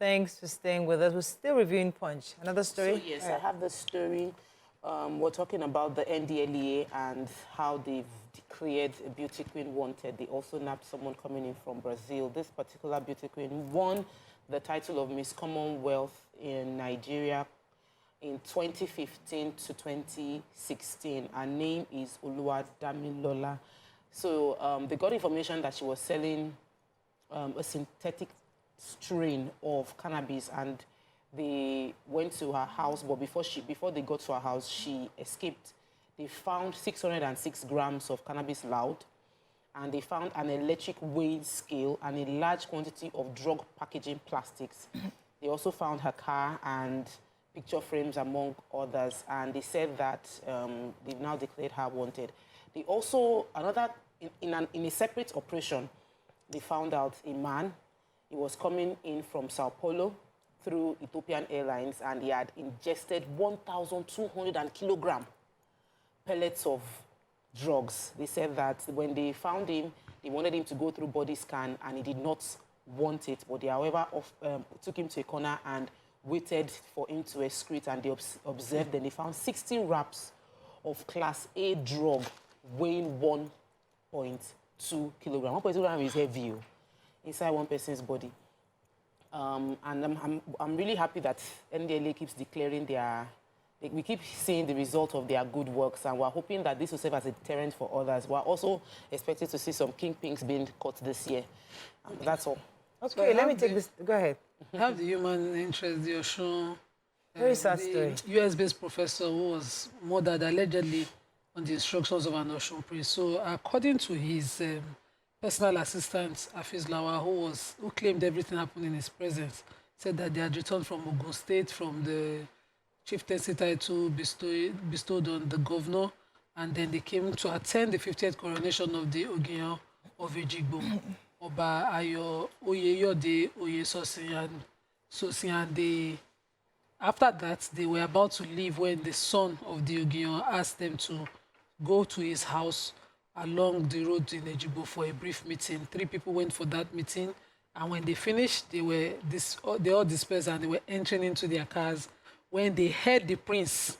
Thanks for staying with us. We're still reviewing Punch. Another story? So, yes, I have the story. We're talking about the NDLEA and how they've declared a beauty queen wanted. They also nabbed someone coming in from Brazil. This particular beauty queen won the title of Miss Commonwealth in Nigeria in 2015 to 2016. Her name is Oluwadamilola. So they got information that she was selling a synthetic strain of cannabis, and they went to her house, but before they got to her house, she escaped. They found 606 grams of cannabis loud, and they found an electric weighing scale and a large quantity of drug packaging plastics. They also found her car and picture frames, among others, and they said that they've now declared her wanted. They also, in a separate operation, they found out a man. He was coming in from Sao Paulo through Ethiopian Airlines, and he had ingested 1,200 kilogram pellets of drugs. They said that when they found him, they wanted him to go through body scan, and he did not want it. But they, however, took him to a corner and waited for him to excrete, and they observed. Then they found 60 wraps of Class A drug weighing 1.2 kilogram. 1.2 kilogram is heavy inside one person's body. And I'm really happy that NDLA keeps declaring we keep seeing the result of their good works, and we're hoping that this will serve as a deterrent for others. We're also expected to see some kingpins being caught this year. That's all. Okay, So let me take this. Go ahead. Have the human interest, the Oshun, Very sad story. US-based professor who was murdered allegedly on the instructions of an Oshun priest. So according to his personal assistant, Afiz Lawa, who claimed everything happened in his presence, said that they had returned from Ogun State from the chieftaincy title bestowed on the governor, and then they came to attend the 50th coronation of the Ogiyan of Ejigbo, Oba Ayo Oyeyode Oyesosin, and after that, they were about to leave when the son of the Ogiyan asked them to go to his house along the road in Ejigbo for a brief meeting. 3 people went for that meeting, and when they finished, they all dispersed, and they were entering into their cars when they heard the prince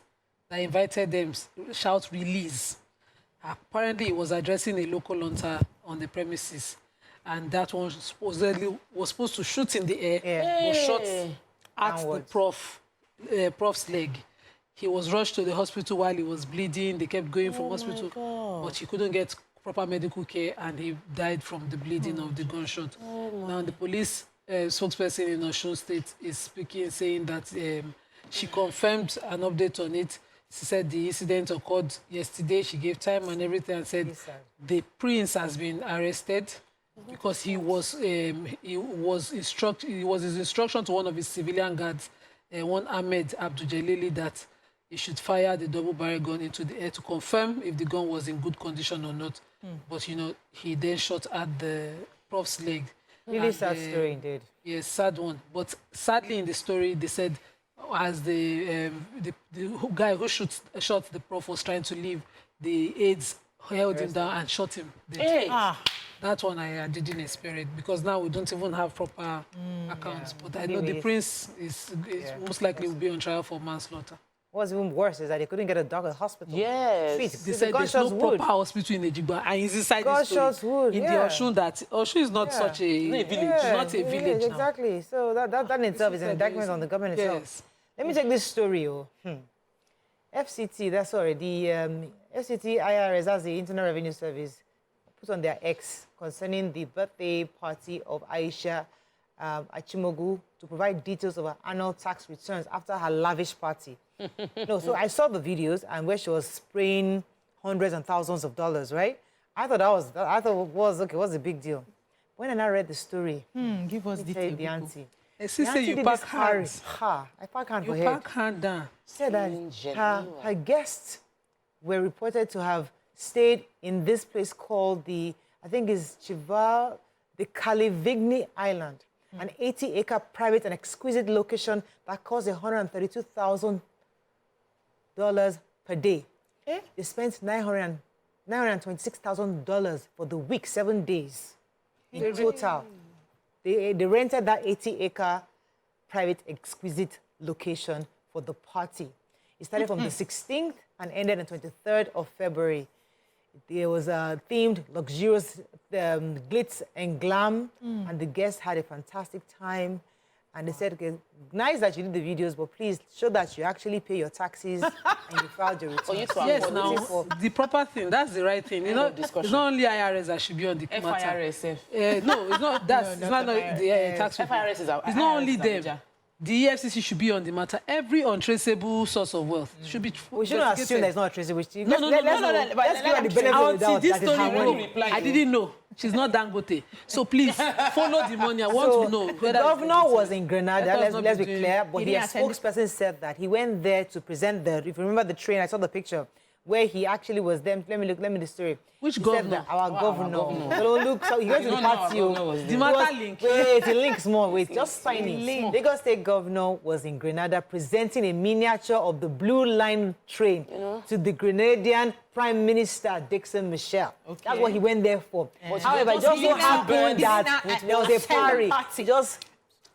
that invited them shout, "Release." Apparently, he was addressing a local hunter on the premises, and that one supposedly was supposed to shoot in the air, but shot at Downwards. the prof's leg. He was rushed to the hospital while he was bleeding. They kept going from hospital, but he couldn't get proper medical care, and he died from the bleeding of the gunshot. Now, the police spokesperson in Osun State is speaking, saying that she confirmed an update on it. She said the incident occurred yesterday. She gave time and everything, and said the prince has been arrested because he was his instruction to one of his civilian guards, one Ahmed Abdul-Jalili, that he should fire the double-barrel gun into the air to confirm if the gun was in good condition or not. But, he then shot at the prof's leg. Really sad story indeed. Yes, sad one. But sadly in the story, they said as the guy who shot the prof was trying to leave, the aides held him down and shot him. Hey. That one I didn't experience, because now we don't even have proper accounts. But I know the prince is most likely will be on trial for manslaughter. What's even worse is that they couldn't get a dog at hospital. Yes. They said there's no proper hospital in Ejigbo, and it's inside the story. In the Osun, that Osun is not such a village. It's not a village now. Exactly. So that in itself is an indictment on the government itself. Let me take this story. FCT, that's sorry, the FCT IRS, that's the Internal Revenue Service, put on their X concerning the birthday party of Aisha Achimogu to provide details of her annual tax returns after her lavish party. So I saw the videos and where she was spraying hundreds and thousands of dollars, right? I thought it was okay. What's the big deal? When I now read the story, give us details. The auntie. Say you pack hands. I pack hand for You head. pack hand down. Said that her guests were reported to have stayed in this place called the Calivigny Island, an 80-acre private and exquisite location that cost $132,000 per day. They spent $926,000 for the week, 7 days in total. They rented that 80-acre private, exquisite location for the party. It started from the 16th and ended on 23rd of February. There was a themed, luxurious glitz and glam, and the guests had a fantastic time. And they said, okay, nice that you did the videos, but please show that you actually pay your taxes and you filed your returns. Yes, now, the proper thing, that's the right thing. You know, it's not only IRS that should be on the matter. FIRS. No, it's not, it's not the tax people. FIRS is out. It's not only them. The EFCC should be on the matter. Every untraceable source of wealth should be. We shouldn't assume there's not traceable. No. Let's give her the benefit of the doubt. That is her money. I didn't know. She's not Dangote. So please, follow the money. I want to know. The governor was in Grenada, let's be clear, but the spokesperson said that he went there to present the, if you remember the train, I saw the picture, where he actually was there. Let me the story. Which he governor? Our governor. So look, so he went to the party. The matter link. Wait, the link small. Wait, just sign it. Lagos State Governor was in Grenada presenting a miniature of the Blue Line train to the Grenadian Prime Minister Dixon Michel. Okay. That's what he went there for. However, it just so happened that there was a party. Just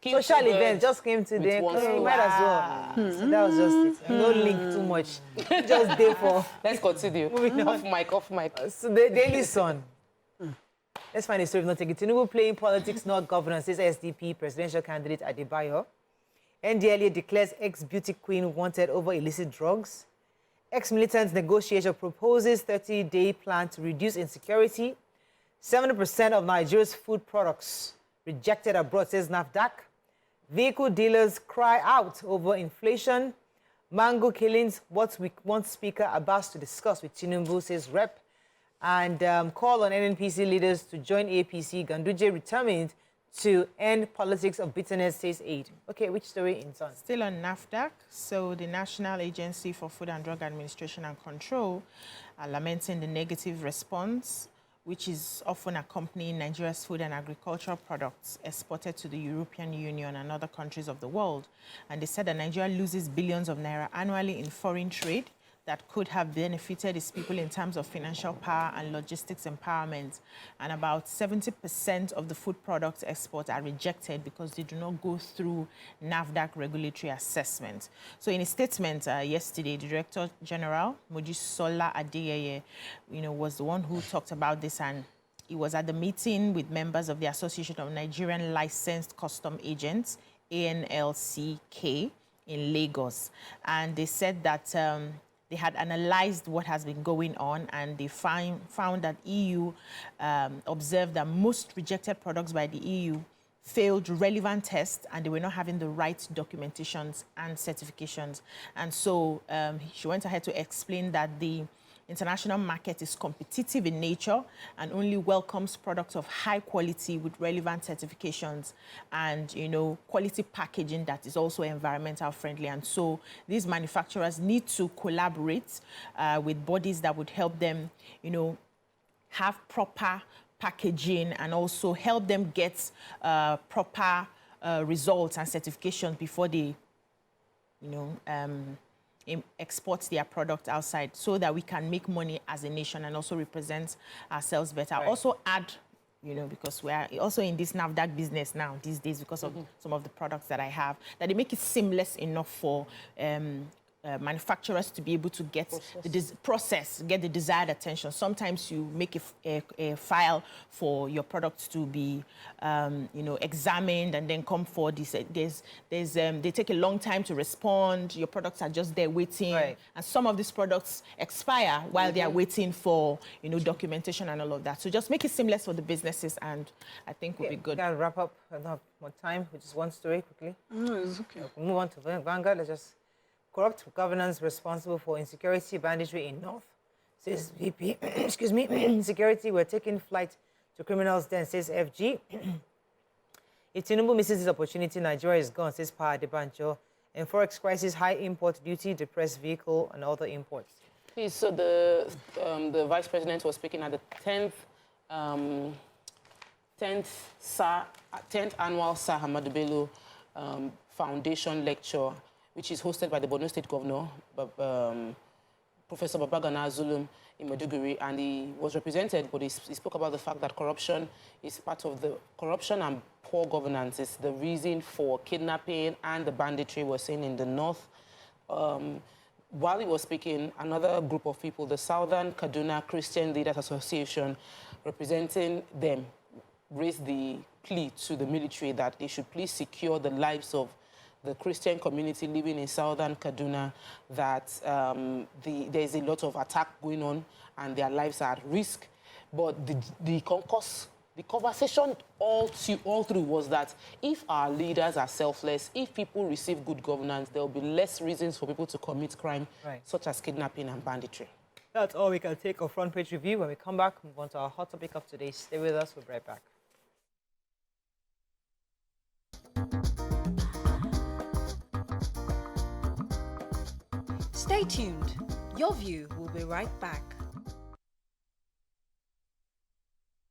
social event just came today. You might as well. So that was just it. No link too much. Just there for. Let's continue. Off mic. So the Daily Sun. Let's find a story of not taking. Tinubu playing politics, not governance, says SDP presidential candidate Adebayo. NDLA declares ex-beauty queen wanted over illicit drugs. Ex-militant negotiator proposes 30-day plan to reduce insecurity. 70% of Nigeria's food products rejected abroad, says NAFDAC. Vehicle dealers cry out over inflation. Mango killings, what we want Speaker Abbas to discuss with Tinubu, says Rep. And call on NNPC leaders to join APC. Ganduje determined to end politics of bitterness, says Aid. Okay, which story in turn? Still on NAFDAC. So the National Agency for Food and Drug Administration and Control are lamenting the negative response, which is often accompanying Nigeria's food and agricultural products exported to the European Union and other countries of the world. And they said that Nigeria loses billions of naira annually in foreign trade that could have benefited its people in terms of financial power and logistics empowerment. And about 70% of the food products exports are rejected because they do not go through NAFDAC regulatory assessment. So in a statement yesterday, the Director General, Mojisola Adeyeye, was the one who talked about this, and he was at the meeting with members of the Association of Nigerian Licensed Custom Agents, ANLCK, in Lagos. And they said that they had analyzed what has been going on, and they found that EU observed that most rejected products by the EU failed relevant tests, and they were not having the right documentations and certifications. And so she went ahead to explain that the international market is competitive in nature and only welcomes products of high quality with relevant certifications and, quality packaging that is also environmental friendly. And so these manufacturers need to collaborate with bodies that would help them, have proper packaging and also help them get proper results and certifications before they, export their product outside, so that we can make money as a nation and also represent ourselves better. Right. Also add, because we are also in this NAFDAC business now these days because of some of the products that I have, that they make it seamless enough for manufacturers to be able to get get the desired attention. Sometimes you make a file for your product to be, examined and then come for this. They take a long time to respond. Your products are just there waiting, right. And some of these products expire while they are waiting for, documentation and all of that. So just make it seamless for the businesses, and I think we'll be good. Can wrap up. I don't have more time, which is one story quickly. No, it's okay. We'll move on to Vanguard. Let's just. Corrupt governance responsible for insecurity, banditry in North, says VP. Excuse me. Insecurity, we're taking flight to criminals then, says FG. If Tinubu misses this opportunity, Nigeria is gone, says Pa Adebanjo. And Forex crisis, high import duty, depressed vehicle, and other imports. Please, so the Vice President was speaking at the 10th annual Sir Hamadu Bello Foundation lecture, which is hosted by the Borno State Governor, Professor Babagana Zulum in Maiduguri, and he was represented, but he spoke about the fact that corruption is part of the corruption and poor governance is the reason for kidnapping and the banditry we're seeing in the north. While he was speaking, another group of people, the Southern Kaduna Christian Leaders Association, representing them, raised the plea to the military that they should please secure the lives of the Christian community living in Southern Kaduna, that there's a lot of attack going on and their lives are at risk. But the conversation all through was that if our leaders are selfless, if people receive good governance, there will be less reasons for people to commit crime, such as kidnapping and banditry. That's all we can take of Front Page Review. When we come back, move on to our hot topic of today. Stay with us. We'll be right back. Stay tuned. Your View will be right back.